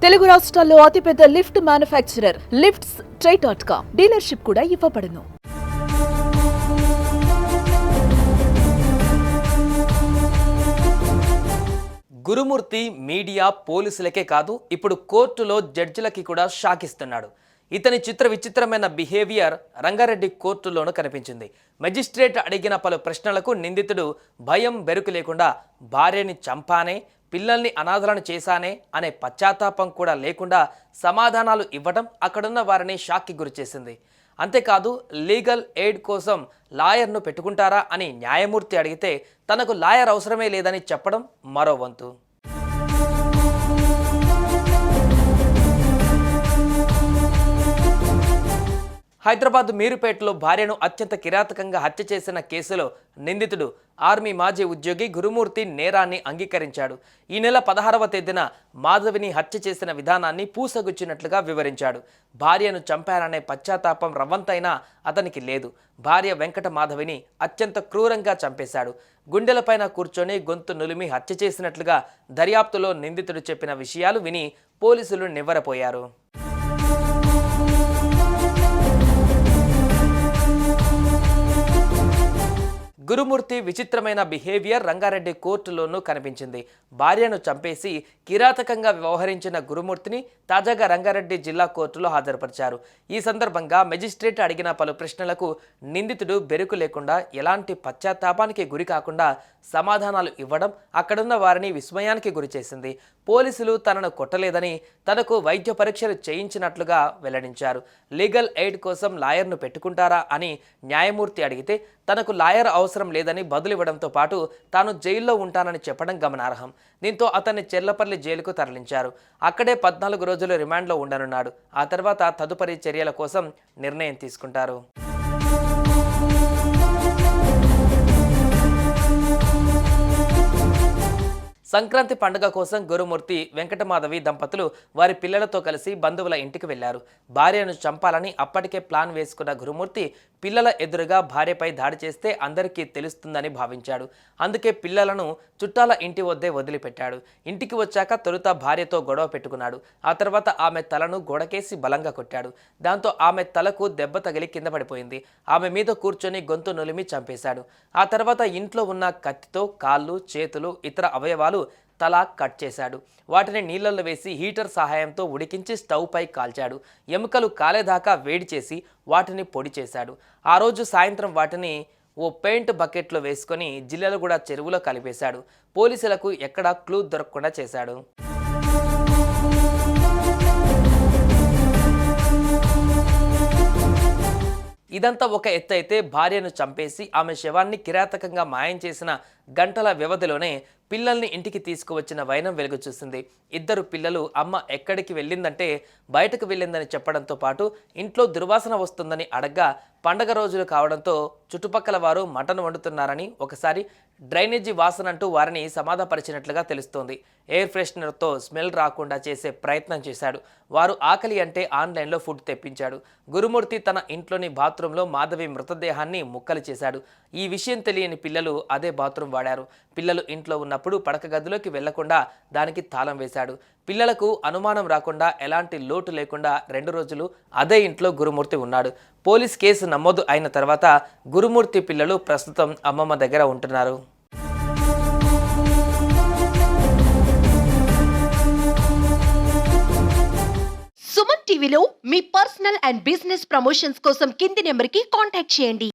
తెలుగు రాష్ట్రాల్లో అతిపెద్ద lift manufacturer lifts ట్రై.com dealership కూడా ఇవ్వబడును. గురుమూర్తి మీడియా పోలీసులకే కాదు ఇప్పుడు కోర్టులో జడ్జిలకి కూడా షాక్ ఇస్తున్నాడు. ఇతని విచిత్రమైన బిహేవియర్ రంగారెడ్డి కోర్టులోనూ కనిపించింది. మెజిస్ట్రేట్ అడిగిన పలు ప్రశ్నలకు నిందితుడు భయం బెరుకు లేకుండా భార్యని చంపానే, పిల్లల్ని అనాథలను చేశానే అనే పశ్చాత్తాపం కూడా లేకుండా సమాధానాలు ఇవ్వడం అక్కడున్న వారిని షాక్కి గురిచేసింది. అంతేకాదు లీగల్ ఎయిడ్ కోసం లాయర్ను పెట్టుకుంటారా అని న్యాయమూర్తి అడిగితే తనకు లాయర్ అవసరమే లేదని చెప్పడం మరో వంతు. హైదరాబాద్ మీరుపేటలో భార్యను అత్యంత కిరాతకంగా హత్య చేసిన కేసులో నిందితుడు ఆర్మీ మాజీ ఉద్యోగి గురుమూర్తి నేరాన్ని అంగీకరించాడు. ఈ నెల 16వ తేదీన మాధవిని హత్య చేసిన విధానాన్ని పూసగుచ్చినట్లుగా వివరించాడు. భార్యను చంపారనే పశ్చాత్తాపం రవ్వంతైనా అతనికి లేదు. భార్య వెంకట మాధవిని అత్యంత క్రూరంగా చంపేశాడు. గుండెలపైన కూర్చొని గొంతు నులిమి హత్య చేసినట్లుగా దర్యాప్తులో నిందితుడు చెప్పిన విషయాలు విని పోలీసులు నివ్వెరపోయారు. గురుమూర్తి విచిత్రమైన బిహేవియర్ రంగారెడ్డి కోర్టులోనూ కనిపించింది. భార్యను చంపేసి కిరాతకంగా వ్యవహరించిన గురుమూర్తిని తాజాగా రంగారెడ్డి జిల్లా కోర్టులో హాజరుపరిచారు. ఈ సందర్భంగా మెజిస్ట్రేట్ అడిగిన పలు ప్రశ్నలకు నిందితుడు బెరుకు లేకుండా, ఎలాంటి పశ్చాత్తాపానికి గురి కాకుండా సమాధానాలు ఇవ్వడం అక్కడున్న వారిని విస్మయానికి గురిచేసింది. పోలీసులు తనను కొట్టలేదని, తనకు వైద్య పరీక్షలు చేయించినట్లుగా వెల్లడించారు. లీగల్ ఎయిడ్ కోసం లాయర్ను పెట్టుకుంటారా అని న్యాయమూర్తి అడిగితే తనకు లాయర్ అవసరం లేదని బదులివ్వడంతో పాటు తాను జైల్లో ఉంటానని చెప్పడం గమనార్హం. దీంతో అతన్ని చెర్లపల్లి జైలుకు తరలించారు. అక్కడే 14 రోజులు రిమాండ్లో ఉండనున్నాడు. ఆ తర్వాత తదుపరి చర్యల కోసం నిర్ణయం తీసుకుంటారు. సంక్రాంతి పండుగ కోసం గురుమూర్తి వెంకటమాధవి దంపతులు వారి పిల్లలతో కలిసి బంధువుల ఇంటికి వెళ్లారు. భార్యను చంపాలని అప్పటికే ప్లాన్ వేసుకున్న గురుమూర్తి పిల్లల ఎదురుగా భార్యపై దాడి చేస్తే అందరికీ తెలుస్తుందని భావించాడు. అందుకే పిల్లలను చుట్టాల ఇంటి వద్దే వదిలిపెట్టాడు. ఇంటికి వచ్చాక తొలుత భార్యతో గొడవ పెట్టుకున్నాడు. ఆ తర్వాత ఆమె తలను గోడకేసి బలంగా కొట్టాడు. దాంతో ఆమె తలకు దెబ్బ తగిలి కింద పడిపోయింది. ఆమె మీద కూర్చొని గొంతు నులిమి చంపేశాడు. ఆ తర్వాత ఇంట్లో ఉన్న కత్తితో కాళ్ళు, చేతులు, ఇతర అవయవాలు తల కట్ చేశాడు. వాటిని నీళ్ళల్లో వేసి హీటర్ సహాయంతో ఉడికించి స్టవ్ పై కాల్చాడు. ఎముకలు కాలేదాకా వేడి చేసి వాటిని పొడి చేశాడు. ఆ రోజు సాయంత్రం వాటిని ఓ పెయింట్ బకెట్లో వేసుకొని జిల్లెలగూడ చెరువులో కలిపేశాడు. పోలీసులకు ఎక్కడా క్లూ దొరకకుండా చేశాడు. ఇదంతా ఒక ఎత్తు అయితే, భార్యను చంపేసి ఆమె శవాన్ని కిరాతకంగా మాయం చేసిన గంటల వ్యవధిలోనే పిల్లల్ని ఇంటికి తీసుకువచ్చిన వైనం వెలుగు చూసింది. ఇద్దరు పిల్లలు అమ్మ ఎక్కడికి వెళ్ళిందంటే బయటకు వెళ్ళిందని చెప్పడంతో పాటు ఇంట్లో దుర్వాసన వస్తుందని అడగ్గా పండగ రోజులు కావడంతో చుట్టుపక్కల వారు మటన్ వండుతున్నారని, ఒకసారి డ్రైనేజీ వాసన అంటూ వారిని సమాధానపరిచినట్లుగా తెలుస్తోంది. ఎయిర్ ఫ్రెషనర్తో స్మెల్ రాకుండా చేసే ప్రయత్నం చేశాడు. వారు ఆకలి అంటే ఆన్లైన్లో ఫుడ్ తెప్పించాడు. గురుమూర్తి తన ఇంట్లోని బాత్రూంలో మాధవి మృతదేహాన్ని ముక్కలు చేశాడు. ఈ విషయం తెలియని పిల్లలు అదే బాత్రూం వాడారు. పిల్లలు ఇంట్లో ఉన్నప్పుడు పడక గదిలోకి వెళ్లకుండా దానికి తాళం వేశాడు. పిల్లలకు అనుమానం రాకుండా, ఎలాంటి లోటు లేకుండా 2 రోజులు అదే ఇంట్లో గురుమూర్తి ఉన్నాడు. పోలీస్ కేసు నమోదు అయిన తర్వాత గురుమూర్తి పిల్లలు ప్రస్తుతం అమ్మమ్మ దగ్గర ఉంటున్నారు. సుమన్ టీవీలో మీ పర్సనల్ అండ్ బిజినెస్ ప్రమోషన్స్ కోసం కింది నెంబర్కి కాంటాక్ట్ చేయండి.